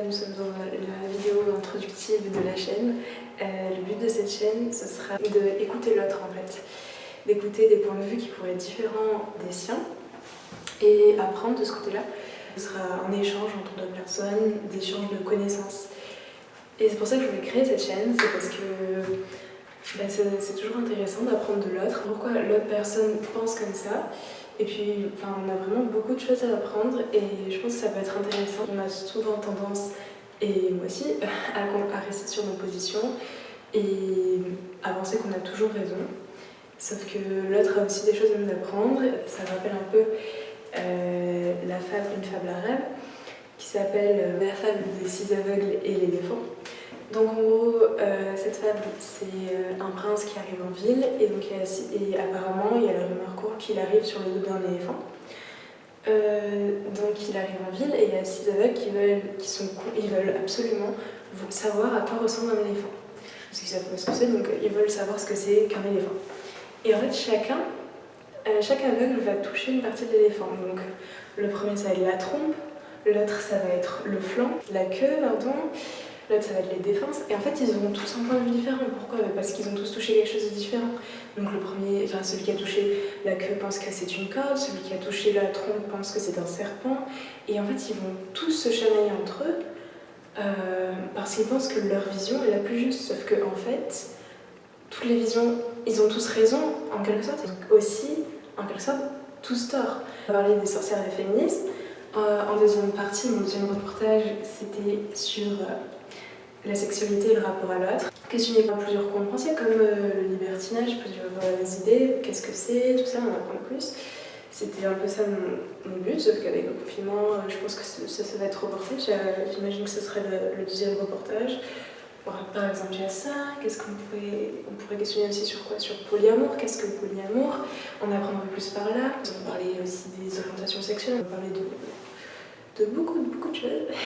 nous sommes dans la vidéo introductive de la chaîne. Le but de cette chaîne, ce sera d'écouter l'autre en fait, d'écouter des points de vue qui pourraient être différents des siens et apprendre de ce côté-là. Ce sera un échange entre deux personnes, d'échange de connaissances. Et c'est pour ça que je voulais créer cette chaîne, c'est parce que c'est toujours intéressant d'apprendre de l'autre, pourquoi l'autre personne pense comme ça. Et puis, on a vraiment beaucoup de choses à apprendre et je pense que ça peut être intéressant. On a souvent tendance, et moi aussi, à rester sur nos positions et à penser qu'on a toujours raison. Sauf que l'autre a aussi des choses à nous apprendre. Ça rappelle un peu la fable, une fable arabe, qui s'appelle La fable des 6 aveugles et l'éléphant. Donc en gros, cette fable, c'est un prince qui arrive en ville et apparemment il y a la rumeur court qu'il arrive sur le dos d'un éléphant. Donc il arrive en ville et il y a 6 aveugles ils veulent absolument savoir à quoi ressemble un éléphant. Parce qu'ils savent pas ce que c'est, donc ils veulent savoir ce que c'est qu'un éléphant. Et en fait chaque aveugle va toucher une partie de l'éléphant. Donc le premier ça va être la trompe, l'autre ça va être le flanc, la queue, pardon. L'autre ça va être les défenses, et en fait ils auront tous un point de vue différent. Pourquoi ? Parce qu'ils ont tous touché quelque chose de différent. Donc celui qui a touché la queue pense que c'est une corde, celui qui a touché la trompe pense que c'est un serpent, et en fait ils vont tous se chamailler entre eux parce qu'ils pensent que leur vision est la plus juste, sauf que en fait toutes les visions, ils ont tous raison en quelque sorte, et aussi en quelque sorte tous tort. On va parler des sorcières et des féministes. En deuxième partie, mon deuxième reportage, c'était sur la sexualité et le rapport à l'autre. Questionner par plusieurs courants de pensée comme le libertinage, plusieurs idées, qu'est-ce que c'est, tout ça, on apprend plus. C'était un peu ça mon but, sauf qu'avec le confinement, je pense que ça va être reporté. J'imagine que ce serait le deuxième reportage. Par exemple, il y a ça, qu'est-ce qu'on pourrait questionner aussi sur quoi ? Sur polyamour, qu'est-ce que le polyamour ? On apprend un peu plus par là. On va parler aussi des orientations sexuelles, on va parler de beaucoup de choses.